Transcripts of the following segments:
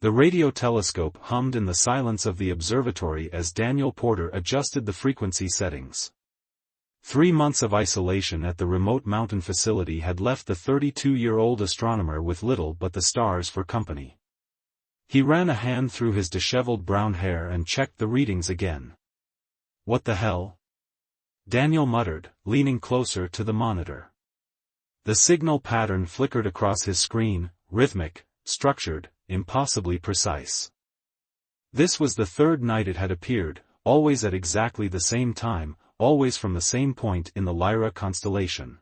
The radio telescope hummed in the silence of the observatory as Daniel Porter adjusted the frequency settings. 3 months of isolation at the remote mountain facility had left the 32-year-old astronomer with little but the stars for company. He ran a hand through his disheveled brown hair and checked the readings again. "What the hell?" Daniel muttered, leaning closer to the monitor. The signal pattern flickered across his screen, rhythmic, structured, impossibly precise. This was the third night it had appeared, always at exactly the same time, always from the same point in the Lyra constellation.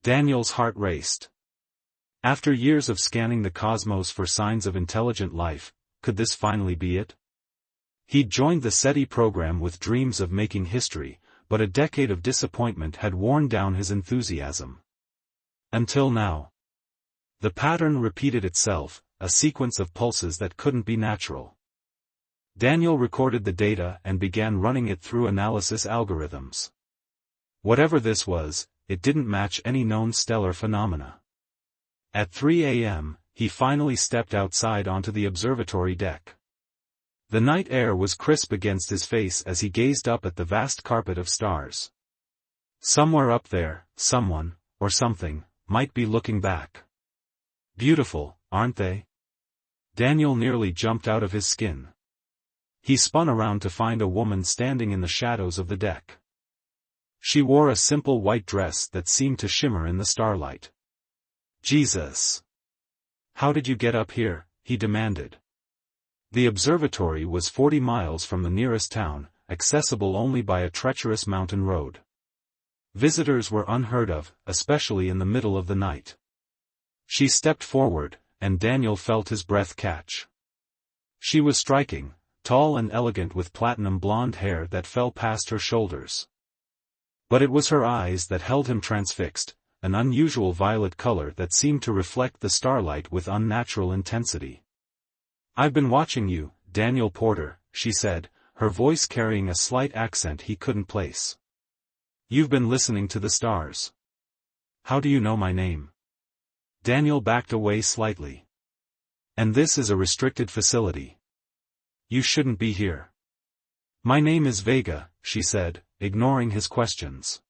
Daniel's heart raced. After years of scanning the cosmos for signs of intelligent life, could this finally be it? He'd joined the SETI program with dreams of making history, but a decade of disappointment had worn down his enthusiasm. Until now. The pattern repeated itself, a sequence of pulses that couldn't be natural. Daniel recorded the data and began running it through analysis algorithms. Whatever this was, it didn't match any known stellar phenomena. At 3 a.m., he finally stepped outside onto the observatory deck. The night air was crisp against his face as he gazed up at the vast carpet of stars. Somewhere up there, someone, or something, might be looking back. Beautiful, aren't they? Daniel nearly jumped out of his skin. He spun around to find a woman standing in the shadows of the deck. She wore a simple white dress that seemed to shimmer in the starlight. "Jesus! How did you get up here?" he demanded. The observatory was 40 miles from the nearest town, accessible only by a treacherous mountain road. Visitors were unheard of, especially in the middle of the night. She stepped forward, and Daniel felt his breath catch. She was striking, tall and elegant with platinum blonde hair that fell past her shoulders. But it was her eyes that held him transfixed, an unusual violet color that seemed to reflect the starlight with unnatural intensity. "I've been watching you, Daniel Porter," she said, her voice carrying a slight accent he couldn't place. "You've been listening to the stars. How do you know my name?" Daniel backed away slightly. "And this is a restricted facility. You shouldn't be here." "My name is Vega," she said, ignoring his questions.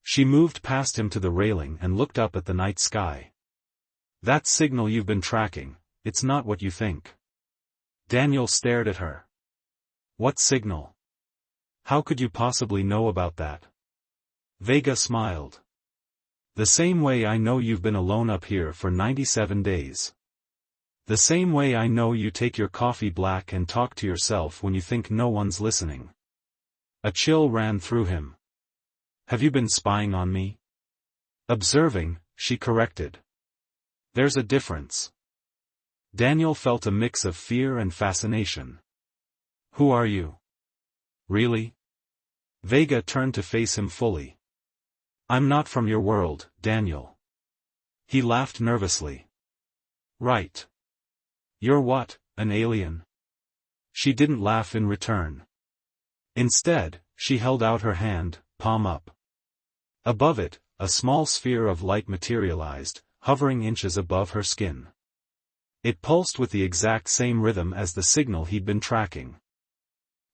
She moved past him to the railing and looked up at the night sky. "That signal you've been tracking, it's not what you think." Daniel stared at her. "What signal? How could you possibly know about that?" Vega smiled. "The same way I know you've been alone up here for 97 days. The same way I know you take your coffee black and talk to yourself when you think no one's listening." A chill ran through him. "Have you been spying on me?" "Observing," she corrected. "There's a difference." Daniel felt a mix of fear and fascination. "Who are you? Really?" Vega turned to face him fully. "I'm not from your world, Daniel." He laughed nervously. "Right. You're what, an alien?" She didn't laugh in return. Instead, she held out her hand, palm up. Above it, a small sphere of light materialized, hovering inches above her skin. It pulsed with the exact same rhythm as the signal he'd been tracking.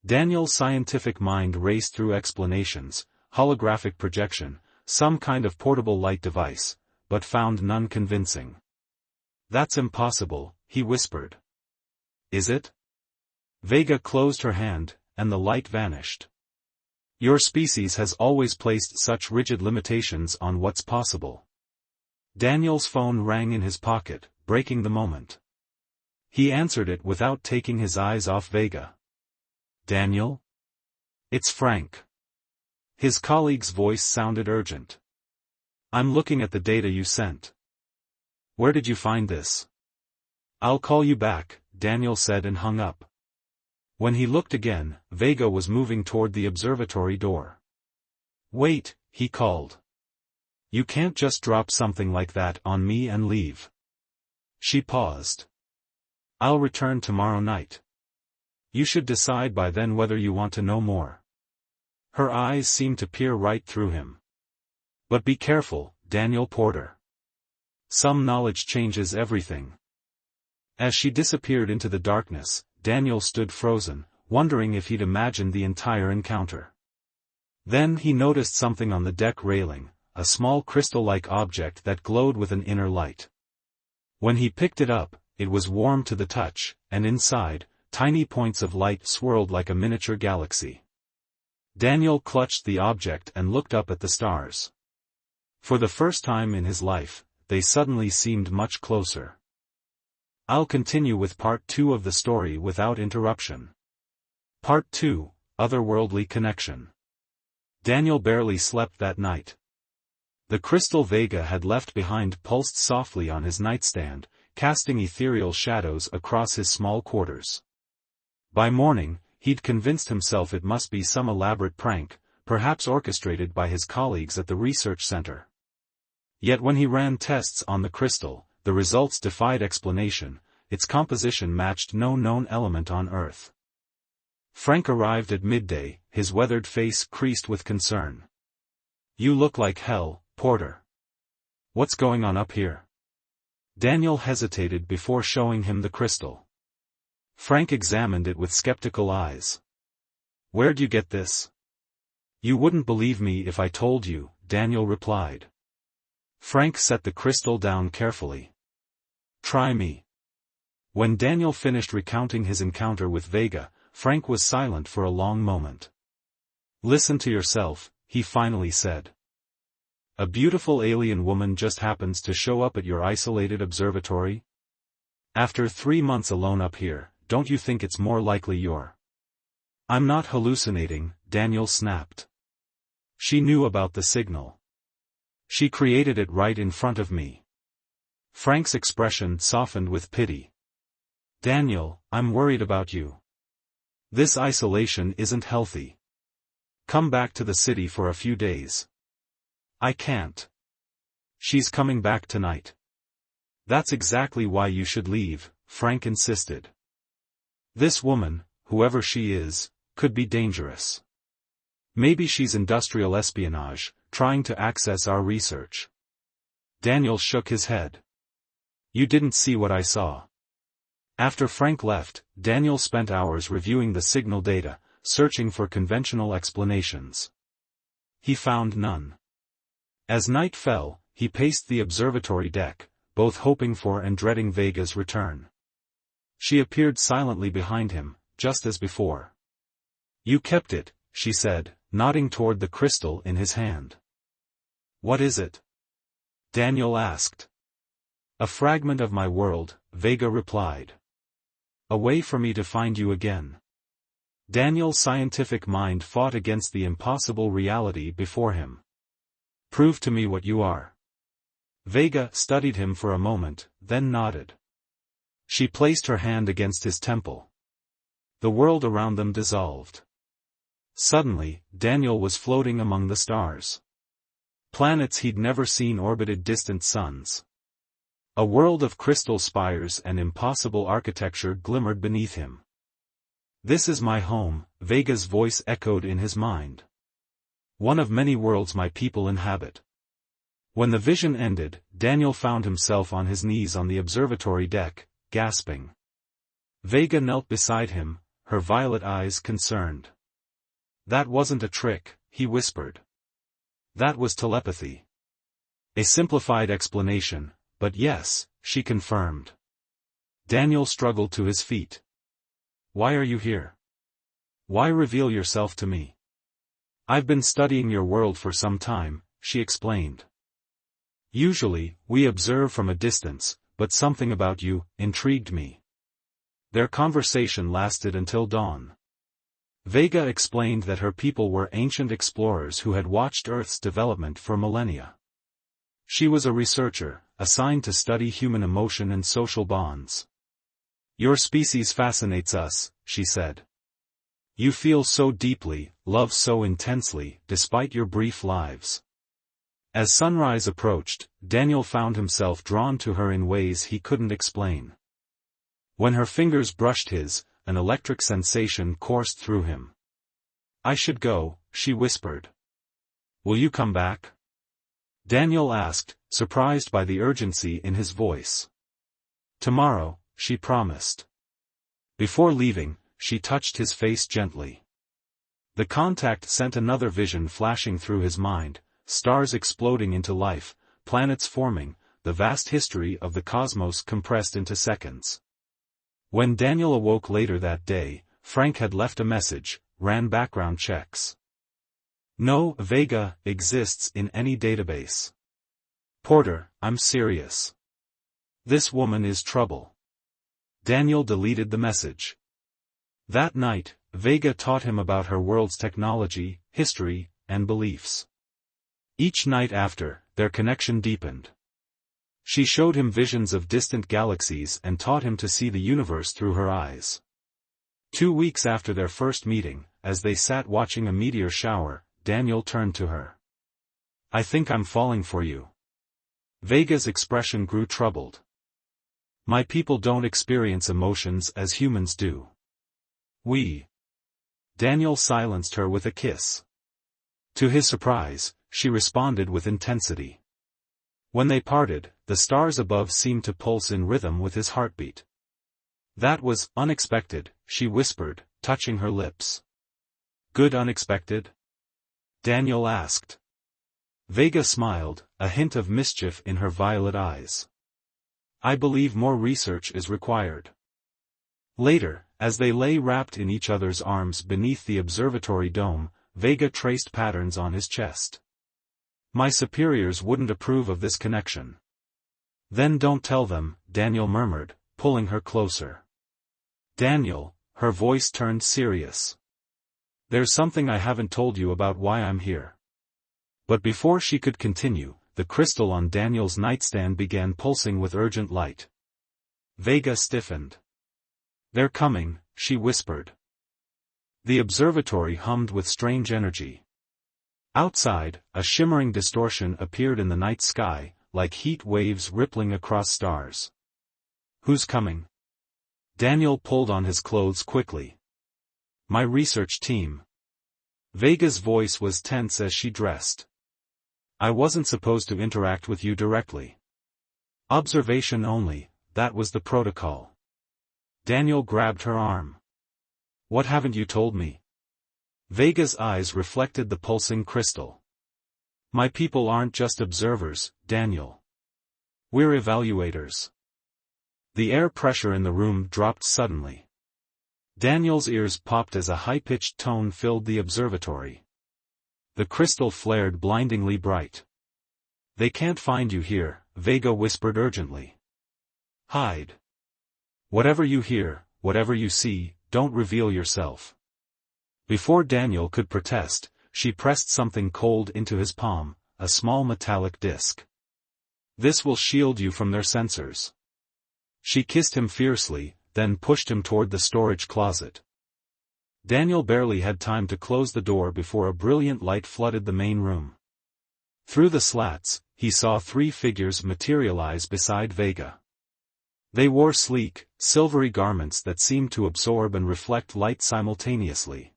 Daniel's scientific mind raced through explanations, holographic projection, some kind of portable light device, but found none convincing. "That's impossible," he whispered. "Is it?" Vega closed her hand, and the light vanished. "Your species has always placed such rigid limitations on what's possible." Daniel's phone rang in his pocket, breaking the moment. He answered it without taking his eyes off Vega. "Daniel? It's Frank." His colleague's voice sounded urgent. "I'm looking at the data you sent." "Where did you find this?" "I'll call you back," Daniel said and hung up. When he looked again, Vega was moving toward the observatory door. "Wait," he called. "You can't just drop something like that on me and leave." She paused. "I'll return tomorrow night. You should decide by then whether you want to know more." Her eyes seemed to peer right through him. "But be careful, Daniel Porter. Some knowledge changes everything." As she disappeared into the darkness, Daniel stood frozen, wondering if he'd imagined the entire encounter. Then he noticed something on the deck railing, a small crystal-like object that glowed with an inner light. When he picked it up, it was warm to the touch, and inside, tiny points of light swirled like a miniature galaxy. Daniel clutched the object and looked up at the stars. For the first time in his life, they suddenly seemed much closer. I'll continue with part 2 of the story without interruption. Part 2, Otherworldly Connection. Daniel barely slept that night. The crystal Vega had left behind pulsed softly on his nightstand, casting ethereal shadows across his small quarters. By morning, he'd convinced himself it must be some elaborate prank, perhaps orchestrated by his colleagues at the research center. Yet when he ran tests on the crystal, the results defied explanation. Its composition matched no known element on Earth. Frank arrived at midday, his weathered face creased with concern. "You look like hell, Porter. What's going on up here?" Daniel hesitated before showing him the crystal. Frank examined it with skeptical eyes. "Where'd you get this?" "You wouldn't believe me if I told you," Daniel replied. Frank set the crystal down carefully. "Try me." When Daniel finished recounting his encounter with Vega, Frank was silent for a long moment. "Listen to yourself," he finally said. "A beautiful alien woman just happens to show up at your isolated observatory? After 3 months alone up here, don't you think it's more likely you're—" "I'm not hallucinating," Daniel snapped. "She knew about the signal. She created it right in front of me." Frank's expression softened with pity. "Daniel, I'm worried about you. This isolation isn't healthy. Come back to the city for a few days." "I can't. She's coming back tonight." "That's exactly why you should leave," Frank insisted. "This woman, whoever she is, could be dangerous. Maybe she's industrial espionage, trying to access our research." Daniel shook his head. "You didn't see what I saw." After Frank left, Daniel spent hours reviewing the signal data, searching for conventional explanations. He found none. As night fell, he paced the observatory deck, both hoping for and dreading Vega's return. She appeared silently behind him, just as before. "You kept it," she said, nodding toward the crystal in his hand. "What is it?" Daniel asked. "A fragment of my world," Vega replied. "A way for me to find you again." Daniel's scientific mind fought against the impossible reality before him. "Prove to me what you are." Vega studied him for a moment, then nodded. She placed her hand against his temple. The world around them dissolved. Suddenly, Daniel was floating among the stars. Planets he'd never seen orbited distant suns. A world of crystal spires and impossible architecture glimmered beneath him. "This is my home," Vega's voice echoed in his mind. "One of many worlds my people inhabit." When the vision ended, Daniel found himself on his knees on the observatory deck, gasping. Vega knelt beside him, her violet eyes concerned. "That wasn't a trick," he whispered. "That was telepathy. A simplified explanation, but yes," she confirmed. Daniel struggled to his feet. "Why are you here? Why reveal yourself to me?" "I've been studying your world for some time," she explained. "Usually, we observe from a distance, but something about you intrigued me." Their conversation lasted until dawn. Vega explained that her people were ancient explorers who had watched Earth's development for millennia. She was a researcher, assigned to study human emotion and social bonds. "Your species fascinates us," she said. "You feel so deeply, love so intensely, despite your brief lives." As sunrise approached, Daniel found himself drawn to her in ways he couldn't explain. When her fingers brushed his, an electric sensation coursed through him. "I should go," she whispered. "Will you come back?" Daniel asked, surprised by the urgency in his voice. "Tomorrow," she promised. Before leaving, she touched his face gently. The contact sent another vision flashing through his mind, stars exploding into life, planets forming, the vast history of the cosmos compressed into seconds. When Daniel awoke later that day, Frank had left a message, ran background checks. No Vega exists in any database. Porter, I'm serious. This woman is trouble. Daniel deleted the message. That night, Vega taught him about her world's technology, history, and beliefs. Each night after, their connection deepened. She showed him visions of distant galaxies and taught him to see the universe through her eyes. 2 weeks after their first meeting, as they sat watching a meteor shower, Daniel turned to her. I think I'm falling for you. Vega's expression grew troubled. My people don't experience emotions as humans do. Daniel silenced her with a kiss. To his surprise, she responded with intensity. When they parted, the stars above seemed to pulse in rhythm with his heartbeat. That was unexpected, she whispered, touching her lips. Good unexpected? Daniel asked. Vega smiled, a hint of mischief in her violet eyes. I believe more research is required. Later, as they lay wrapped in each other's arms beneath the observatory dome, Vega traced patterns on his chest. My superiors wouldn't approve of this connection. Then don't tell them, Daniel murmured, pulling her closer. Daniel, her voice turned serious. There's something I haven't told you about why I'm here. But before she could continue, the crystal on Daniel's nightstand began pulsing with urgent light. Vega stiffened. They're coming, she whispered. The observatory hummed with strange energy. Outside, a shimmering distortion appeared in the night sky, like heat waves rippling across stars. Who's coming? Daniel pulled on his clothes quickly. My research team. Vega's voice was tense as she dressed. I wasn't supposed to interact with you directly. Observation only, that was the protocol. Daniel grabbed her arm. What haven't you told me? Vega's eyes reflected the pulsing crystal. My people aren't just observers, Daniel. We're evaluators. The air pressure in the room dropped suddenly. Daniel's ears popped as a high-pitched tone filled the observatory. The crystal flared blindingly bright. They can't find you here, Vega whispered urgently. Hide. Whatever you hear, whatever you see, don't reveal yourself. Before Daniel could protest, she pressed something cold into his palm, a small metallic disc. This will shield you from their sensors. She kissed him fiercely, then pushed him toward the storage closet. Daniel barely had time to close the door before a brilliant light flooded the main room. Through the slats, he saw 3 figures materialize beside Vega. They wore sleek, silvery garments that seemed to absorb and reflect light simultaneously.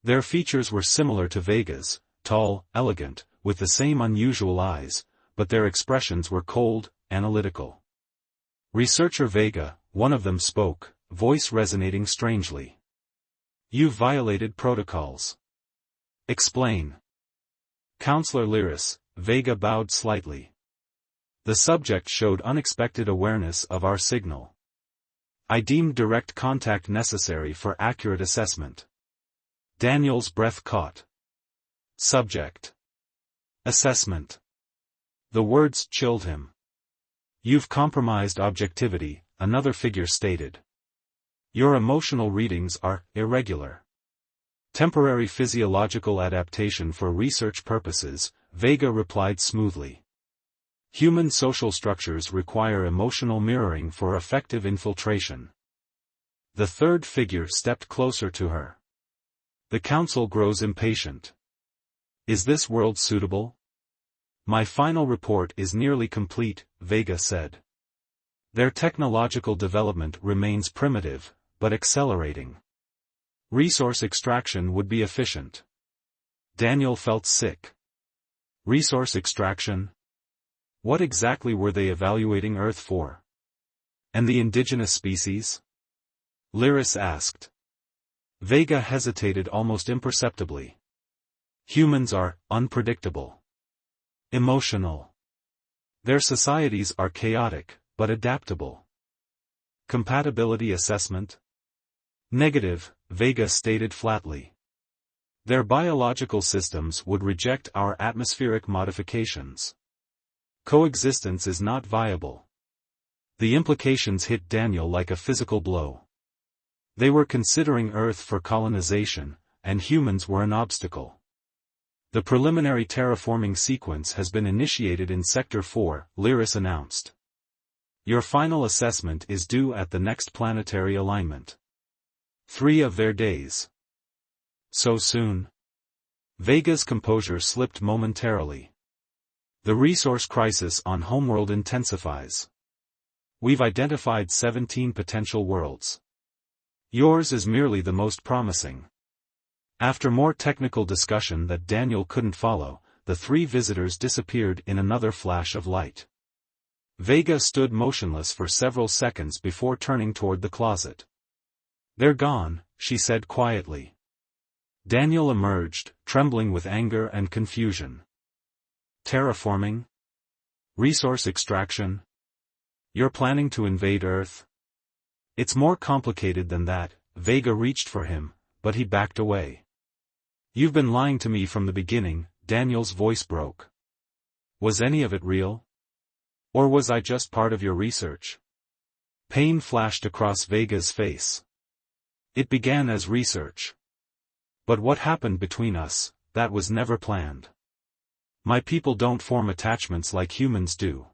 Their features were similar to Vega's, tall, elegant, with the same unusual eyes, but their expressions were cold, analytical. Researcher Vega, one of them spoke, voice resonating strangely. You've violated protocols. Explain. Counselor Lyris, Vega bowed slightly. The subject showed unexpected awareness of our signal. I deemed direct contact necessary for accurate assessment. Daniel's breath caught. Subject. Assessment. The words chilled him. You've compromised objectivity, another figure stated. Your emotional readings are irregular. Temporary physiological adaptation for research purposes, Vega replied smoothly. Human social structures require emotional mirroring for effective infiltration. The third figure stepped closer to her. The council grows impatient. Is this world suitable? My final report is nearly complete, Vega said. Their technological development remains primitive, but accelerating. Resource extraction would be efficient. Daniel felt sick. Resource extraction? What exactly were they evaluating Earth for? And the indigenous species? Lyris asked. Vega hesitated almost imperceptibly. Humans are unpredictable. Emotional. Their societies are chaotic, but adaptable. Compatibility assessment? Negative, Vega stated flatly. Their biological systems would reject our atmospheric modifications. Coexistence is not viable. The implications hit Daniel like a physical blow. They were considering Earth for colonization, and humans were an obstacle. The preliminary terraforming sequence has been initiated in Sector 4, Lyris announced. Your final assessment is due at the next planetary alignment. 3 of their days. So soon? Vega's composure slipped momentarily. The resource crisis on Homeworld intensifies. We've identified 17 potential worlds. Yours is merely the most promising. After more technical discussion that Daniel couldn't follow, the 3 visitors disappeared in another flash of light. Vega stood motionless for several seconds before turning toward the closet. They're gone, she said quietly. Daniel emerged, trembling with anger and confusion. Terraforming? Resource extraction? You're planning to invade Earth? It's more complicated than that. Vega reached for him, but he backed away. You've been lying to me from the beginning, Daniel's voice broke. Was any of it real? Or was I just part of your research? Pain flashed across Vega's face. It began as research. But what happened between us, that was never planned. My people don't form attachments like humans do.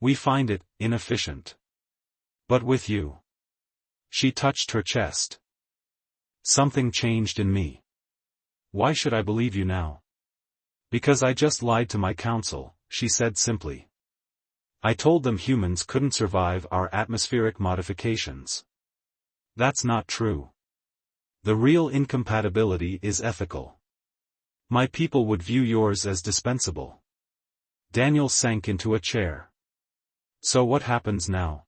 We find it inefficient. But with you. She touched her chest. Something changed in me. Why should I believe you now? Because I just lied to my council, she said simply. I told them humans couldn't survive our atmospheric modifications. That's not true. The real incompatibility is ethical. My people would view yours as dispensable. Daniel sank into a chair. So what happens now?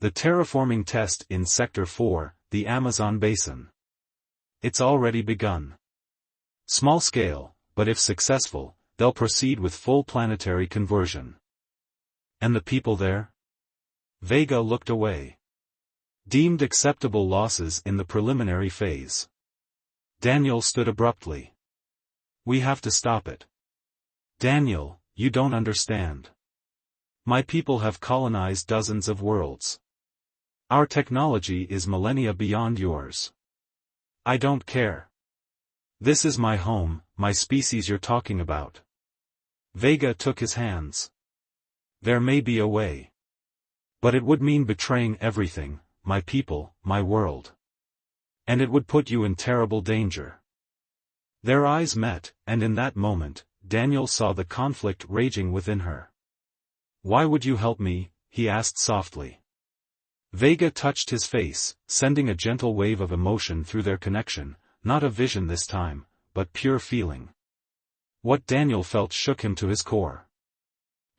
The terraforming test in Sector 4, the Amazon Basin. It's already begun. Small scale, but if successful, they'll proceed with full planetary conversion. And the people there? Vega looked away. Deemed acceptable losses in the preliminary phase. Daniel stood abruptly. We have to stop it. Daniel, you don't understand. My people have colonized dozens of worlds. Our technology is millennia beyond yours. I don't care. This is my home, my species you're talking about. Vega took his hands. There may be a way. But it would mean betraying everything, my people, my world. And it would put you in terrible danger. Their eyes met, and in that moment, Daniel saw the conflict raging within her. Why would you help me? He asked softly. Vega touched his face, sending a gentle wave of emotion through their connection, not a vision this time, but pure feeling. What Daniel felt shook him to his core.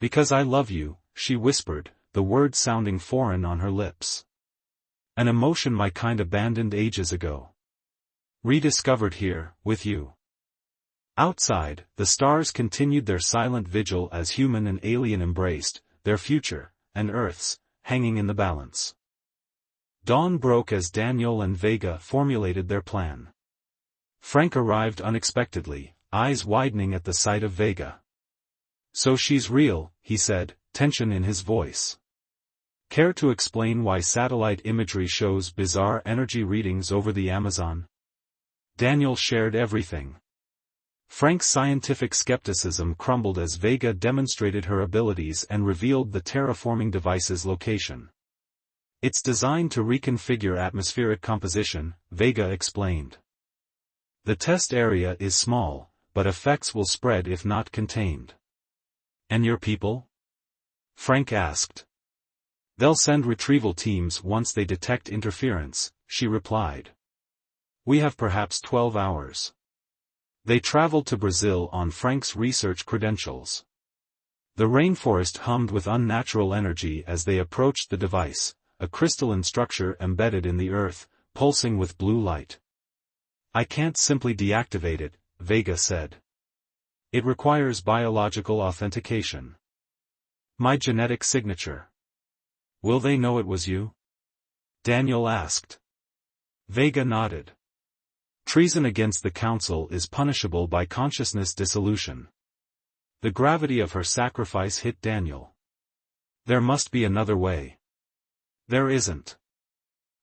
Because I love you, she whispered, the words sounding foreign on her lips. An emotion my kind abandoned ages ago. Rediscovered here, with you. Outside, the stars continued their silent vigil as human and alien embraced, their future, and Earth's, hanging in the balance. Dawn broke as Daniel and Vega formulated their plan. Frank arrived unexpectedly, eyes widening at the sight of Vega. So she's real, he said, tension in his voice. Care to explain why satellite imagery shows bizarre energy readings over the Amazon? Daniel shared everything. Frank's scientific skepticism crumbled as Vega demonstrated her abilities and revealed the terraforming device's location. It's designed to reconfigure atmospheric composition, Vega explained. The test area is small, but effects will spread if not contained. And your people? Frank asked. They'll send retrieval teams once they detect interference, she replied. We have perhaps 12 hours. They traveled to Brazil on Frank's research credentials. The rainforest hummed with unnatural energy as they approached the device, a crystalline structure embedded in the earth, pulsing with blue light. "I can't simply deactivate it," Vega said. "It requires biological authentication. My genetic signature." "Will they know it was you?" Daniel asked. Vega nodded. "Treason against the Council is punishable by consciousness dissolution." The gravity of her sacrifice hit Daniel. "There must be another way." "There isn't."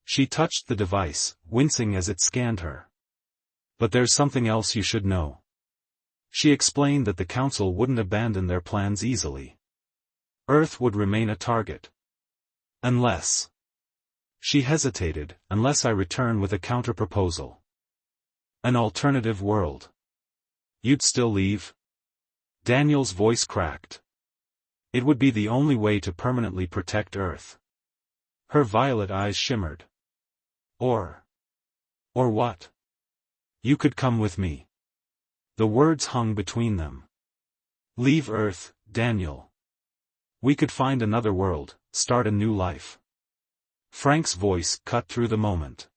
She touched the device, wincing as it scanned her. "But there's something else you should know." She explained that the Council wouldn't abandon their plans easily. Earth would remain a target. Unless. She hesitated, "Unless I return with a counterproposal. An alternative world." "You'd still leave?" Daniel's voice cracked. "It would be the only way to permanently protect Earth." Her violet eyes shimmered. Or what? "You could come with me." The words hung between them. "Leave Earth, Daniel. We could find another world, start a new life." Frank's voice cut through the moment.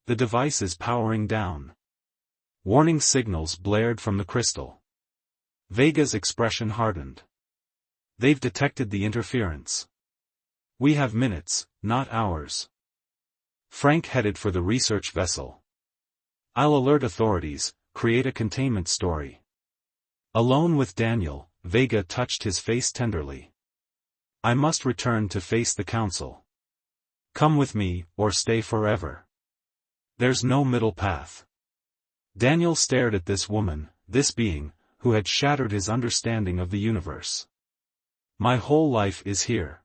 "The device is powering down." Warning signals blared from the crystal. Vega's expression hardened. "They've detected the interference. We have minutes, not hours." Frank headed for the research vessel. "I'll alert authorities, create a containment story." Alone with Daniel, Vega touched his face tenderly. "I must return to face the Council. Come with me, or stay forever. There's no middle path." Daniel stared at this woman, this being, who had shattered his understanding of the universe. "My whole life is here.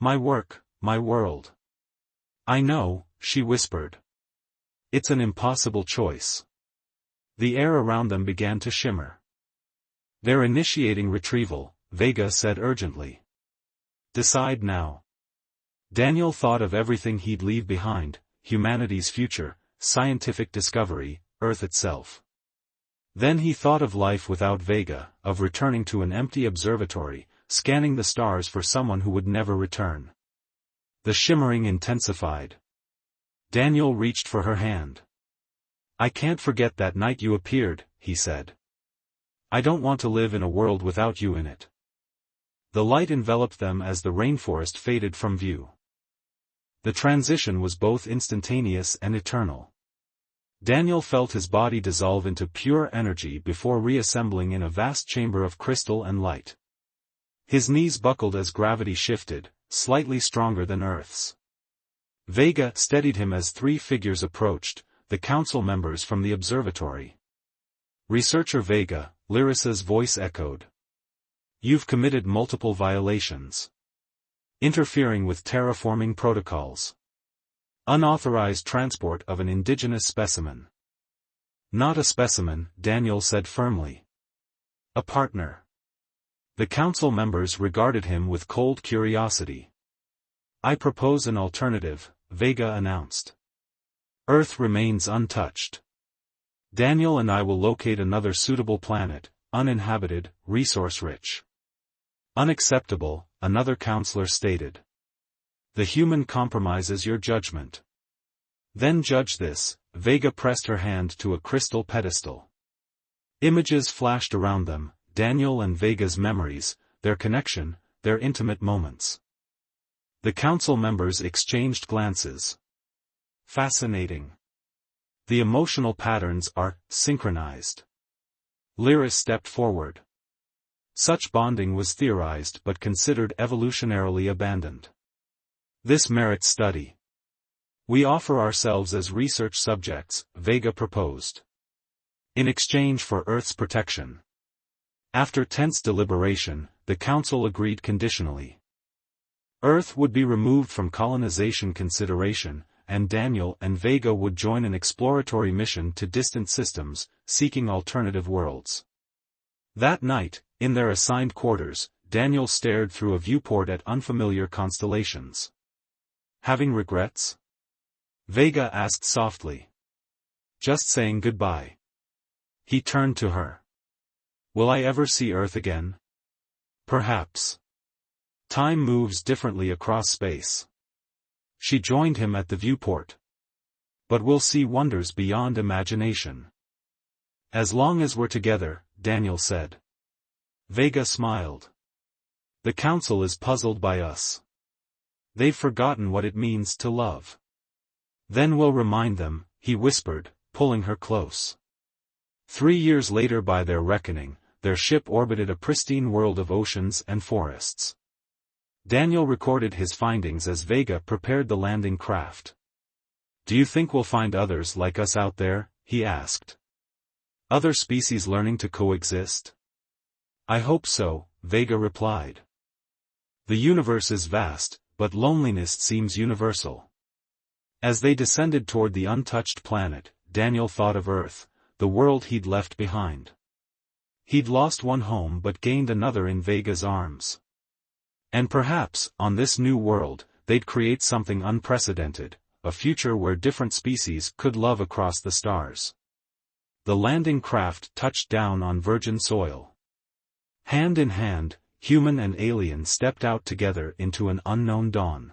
My work, my world." "I know," she whispered. "It's an impossible choice." The air around them began to shimmer. "They're initiating retrieval," Vega said urgently. "Decide now." Daniel thought of everything he'd leave behind: humanity's future, scientific discovery, Earth itself. Then he thought of life without Vega, of returning to an empty observatory, scanning the stars for someone who would never return. The shimmering intensified. Daniel reached for her hand. "I can't forget that night you appeared," he said. "I don't want to live in a world without you in it." The light enveloped them as the rainforest faded from view. The transition was both instantaneous and eternal. Daniel felt his body dissolve into pure energy before reassembling in a vast chamber of crystal and light. His knees buckled as gravity shifted, slightly stronger than Earth's. Vega steadied him as three figures approached, the Council members from the observatory. "Researcher Vega," Lyrisa's voice echoed. "You've committed multiple violations. Interfering with terraforming protocols. Unauthorized transport of an indigenous specimen." "Not a specimen," Daniel said firmly. "A partner." The Council members regarded him with cold curiosity. "I propose an alternative," Vega announced. "Earth remains untouched. Daniel and I will locate another suitable planet, uninhabited, resource-rich." "Unacceptable," another counselor stated. "The human compromises your judgment." "Then judge this," Vega pressed her hand to a crystal pedestal. Images flashed around them, Daniel and Vega's memories, their connection, their intimate moments. The Council members exchanged glances. "Fascinating. The emotional patterns are synchronized." Lyris stepped forward. "Such bonding was theorized but considered evolutionarily abandoned. This merits study. We offer ourselves as research subjects," Vega proposed. "In exchange for Earth's protection." After tense deliberation, the Council agreed conditionally. Earth would be removed from colonization consideration, and Daniel and Vega would join an exploratory mission to distant systems, seeking alternative worlds. That night, in their assigned quarters, Daniel stared through a viewport at unfamiliar constellations. "Having regrets?" Vega asked softly. "Just saying goodbye." He turned to her. "Will I ever see Earth again?" Perhaps. Time moves differently across space. She joined him at the viewport. But we'll see wonders beyond imagination. As long as we're together, Daniel said. Vega smiled. The council is puzzled by us. They've forgotten what it means to love. Then we'll remind them, he whispered, pulling her close. 3 years later, by their reckoning, their ship orbited a pristine world of oceans and forests. Daniel recorded his findings as Vega prepared the landing craft. Do you think we'll find others like us out there? He asked. Other species learning to coexist? I hope so, Vega replied. The universe is vast, but loneliness seems universal. As they descended toward the untouched planet, Daniel thought of Earth, the world he'd left behind. He'd lost one home but gained another in Vega's arms. And perhaps, on this new world, they'd create something unprecedented, a future where different species could love across the stars. The landing craft touched down on virgin soil. Hand in hand, human and alien stepped out together into an unknown dawn.